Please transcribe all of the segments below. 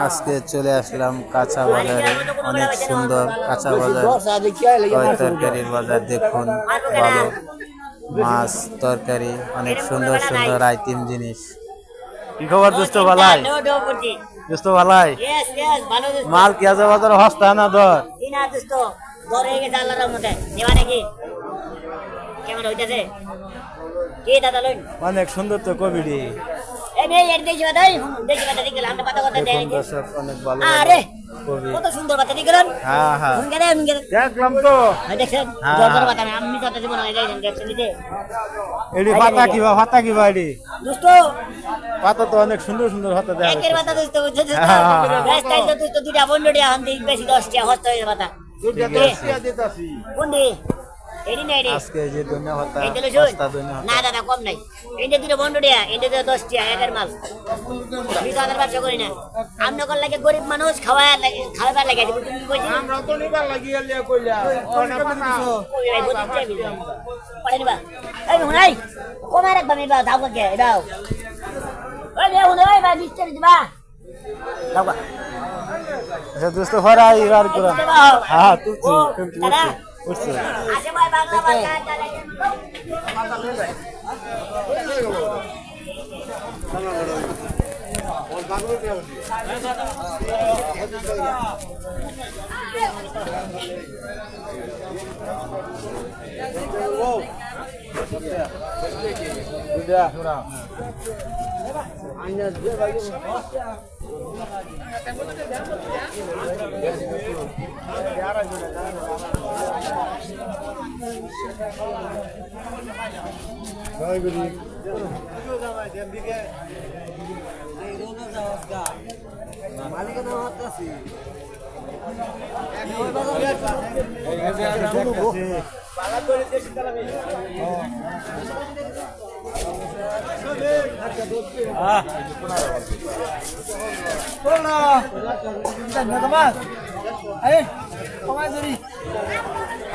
আজকে চলে আসলাম কাঁচা বাজারে। অনেক সুন্দর কাঁচা বাজার, তরকারির বাজার। দেখুন, ভালো মাছ, তরকারি, অনেক সুন্দর সুন্দর আইটেম জিনিস। কি খবর দোস্ত? ভালাই দোস্ত, ভালাই মাল কি আছে বাজারে? হস্তা না দর? অনেক সুন্দর তো কবিডি। দর্শক অনেক ভালো কবি। কত সুন্দর বাতা দিলেন। হ্যাঁ হ্যাঁ দেখলাম তো। দেখছেন আমি তো জীবন দেখছেন এডি পাতা কিবা পাতা কিবা এডি দোস্ত পাতা তো অনেক সুন্দর সুন্দর পাতা দেয়। একের পাতা দোস্ত বুঝছেন রাস্তায় তো দোস্ত দুইটা বন্ডটি আন দিই বেশি 10 টাকা হস্ত হয়ে পাতা দুইটা 10 টাকা দিতাছি কোনটি এডি না এডি আজকে যে দুনিয়া পাতা এই দিলে সস্তা দুনিয়া না দাদা কম নাই এইটা দুটো বন্ডটি এইটা 10 টাকা একের মাল বিকাদের ব্যবসা করি না আমরা কোন লাগে গরিব মানুষ খাওয়ার লাগে তুমি কি কইছিস আমরা তো নিবার লাগিয়া লিয়া কইলা ওটা পাতা ওই ভাই বুঝতে চাইবি পড়ে নিবা এই হুনাই কমাই রাখবা নিবা দাও কে দাও ওই লে হুনাই ভাই বিস্তার দিবা দাও আচ্ছা দোস্ত ফরাই আর করে হ্যাঁ তুই দাদা বুঝছো আচ্ছা ভাই বাংলা ভাষা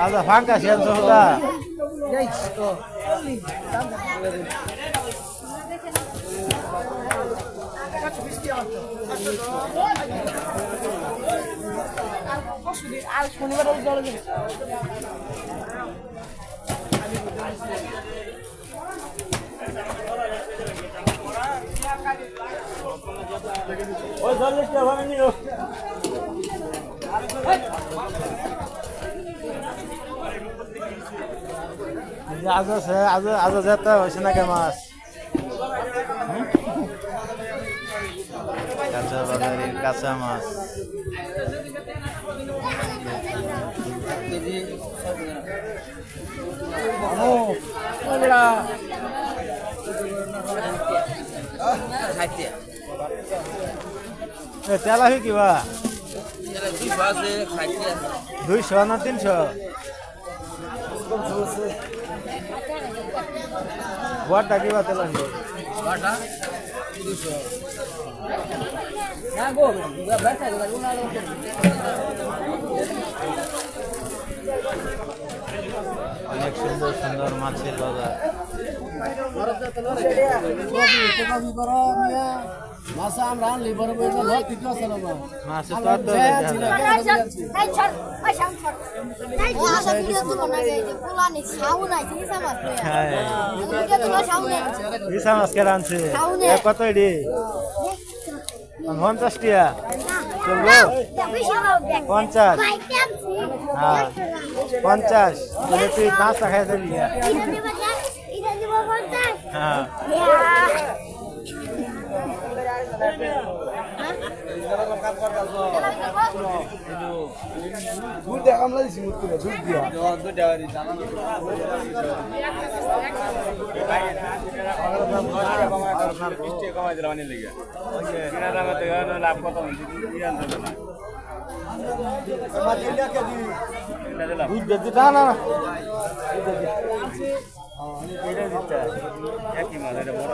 আচ্ছা ফাঁকা শেষ হোক ওই ধরলে কি হবে নিও আজ যেতে হয়েছে না কে মাছ কাঁচা বাজারের কাঁচা মাছ তেলাহি কিবা 200 না 300 বড়টা কিবা তেলাহি অনেক সুন্দর সুন্দর মাছের বাজার কত 50 টিয়া চলবো 50 হ্যাঁ 50 তুই নাস্তা খাই দিবি হ্যাঁ দুধ কামলা দিছি মুখ করে দুধ দিয়া দুধ দেওয়ারি জানা কমাই দিলাম আনি লেগে কিনা দামে তো লাভ কত হইছে দুধ দিতে না না এটা দিতে একই মাল এটা বড়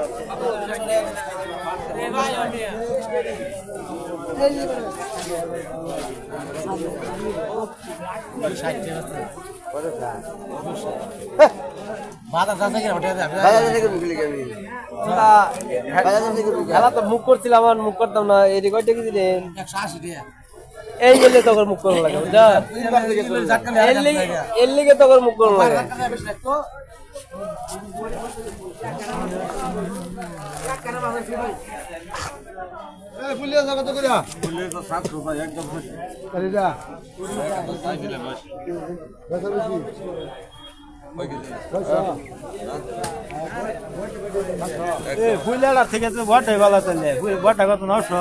খেলা তো মুখ করছিলাম, আমার মুখ করতাম না। এই কয়টা কি দিলেন? এই জন্য তখন মুখ করবো লাগে, এর লিগে তখন মুখ করবো লাগে। ফুলার থেকে তো বটাই ভালো চলে, বটা কত 900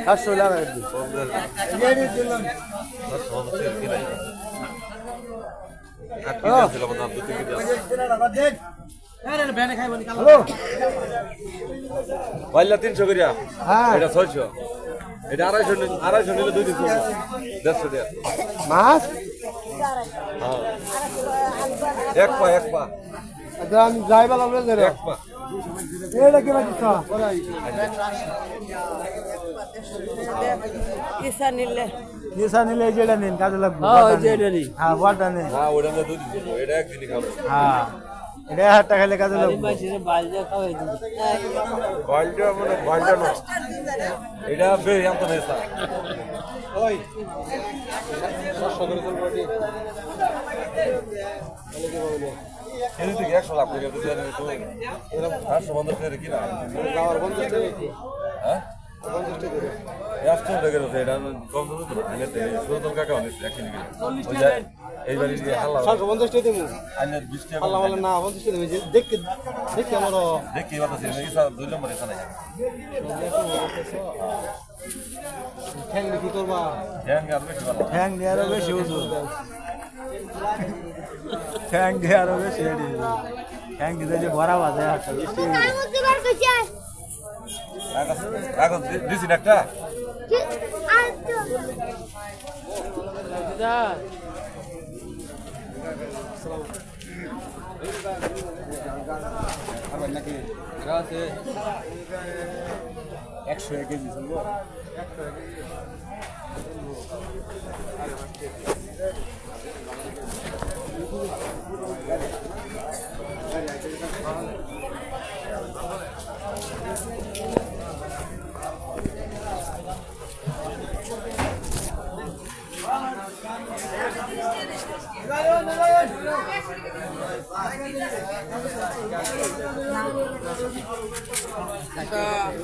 700 লাগা পয়লা 300 করিয়া, এটা 600, এটা 250 নিলে 2 দিন 150 টাকা মাছ। এক পা আমি যাই বলা এক পা এটা কি বাকি নিশা নিলে যেটা নিন কাজে লাগবে। হ্যাঁ বটা নেই, হ্যাঁ ওটা না 2 দিন এটা একদিনই খাবো। হ্যাঁ এটা 1000 টাকা খাইলে কাজে লাগবে। বালটা মানে বালটা না, এটা বে এত নেসা ওই 600 করে চল বডি এদিক থেকে 100 লাখ টাকা দিয়ে দেন তো এরকম 850 টাকা কি না আমার 50 টাকা হ্যাঁ 50 টাকা করে 100 টাকা করে এটা কম দাম তো না এতে সুরতল কাকা অনেক একই নিয়ে ওই যে এই বাড়ি দিয়ে হাল্লা 750 টাকা দেবো আইনে 20 টাকা হাল্লা বলে না 50 টাকা দেবো দেখে আমার দেখি বাতাসে এই সব 2 নম্বরে খানা ঠ্যাং কি করবা ঠ্যাং আর বেশি ভালো ঠ্যাং দিয়ে আরো বেশি ওজন, ঠ্যাং দিয়ে আরো বেশি ঠ্যাং দিয়ে যে ভরা বাজে কাগজ দিছি না একটা নাকি 100 কেজি চলবো।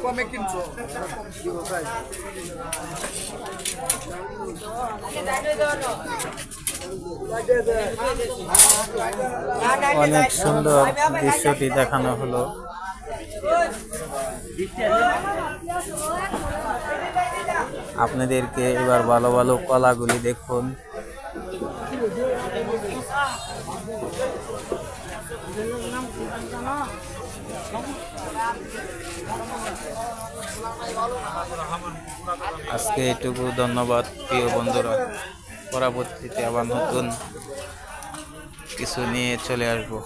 কমে কিনছো অনেক সুন্দর দৃশ্যটি দেখানো হলো। আপনাদেরকে এবার ভালো ভালো কলাগুলি দেখুন। আজকে এটুকু, ধন্যবাদ প্রিয় বন্ধুরা। পরবর্তীতে আবার নতুন কিছু নিয়ে চলে আসবো।